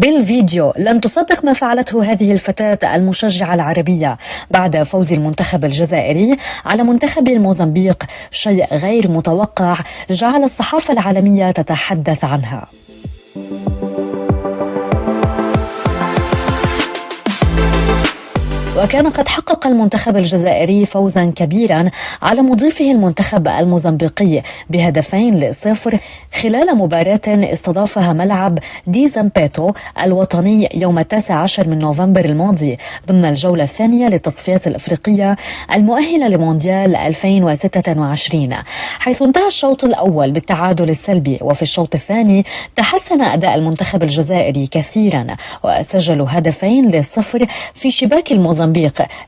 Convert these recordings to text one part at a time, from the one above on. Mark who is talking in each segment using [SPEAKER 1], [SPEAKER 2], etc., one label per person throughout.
[SPEAKER 1] بالفيديو. لن تصدق ما فعلته هذه الفتاة المشجعة العربية بعد فوز المنتخب الجزائري على منتخب الموزمبيق، شيء غير متوقع جعل الصحافة العالمية تتحدث عنها. وكان قد حقق المنتخب الجزائري فوزا كبيرا على مضيفه المنتخب الموزمبيقي ب2-0 خلال مباراة استضافها ملعب دي زامبيتو الوطني يوم 19 من نوفمبر الماضي ضمن الجولة الثانية للتصفيات الأفريقية المؤهلة لمونديال 2026، حيث انتهى الشوط الأول بالتعادل السلبي. وفي الشوط الثاني تحسن أداء المنتخب الجزائري كثيرا وسجلوا 2-0 في شباك الموزمبيق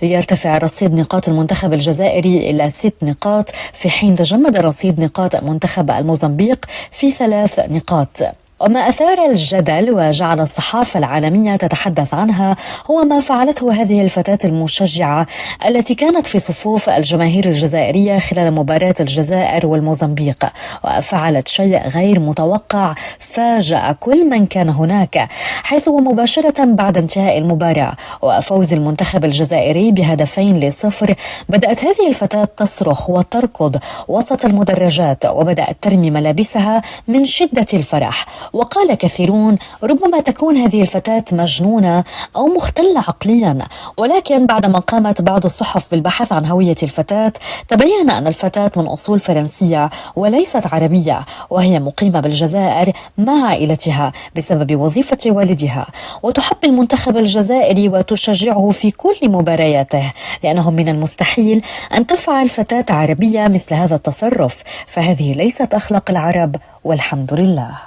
[SPEAKER 1] ليرتفع رصيد نقاط المنتخب الجزائري إلى 6 نقاط، في حين تجمد رصيد نقاط منتخب الموزمبيق في 3 نقاط. وما أثار الجدل وجعل الصحافة العالمية تتحدث عنها هو ما فعلته هذه الفتاة المشجعة التي كانت في صفوف الجماهير الجزائرية خلال مباراة الجزائر والموزمبيق، وفعلت شيء غير متوقع فاجأ كل من كان هناك، حيث ومباشرة بعد انتهاء المباراة وفوز المنتخب الجزائري ب2-0 بدأت هذه الفتاة تصرخ وتركض وسط المدرجات، وبدأت ترمي ملابسها من شدة الفرح. وقال كثيرون ربما تكون هذه الفتاة مجنونة أو مختلة عقليا، ولكن بعدما قامت بعض الصحف بالبحث عن هوية الفتاة تبين أن الفتاة من أصول فرنسية وليست عربية، وهي مقيمة بالجزائر مع عائلتها بسبب وظيفة والدها، وتحب المنتخب الجزائري وتشجعه في كل مبارياته، لأنه من المستحيل أن تفعل فتاة عربية مثل هذا التصرف، فهذه ليست أخلاق العرب والحمد لله.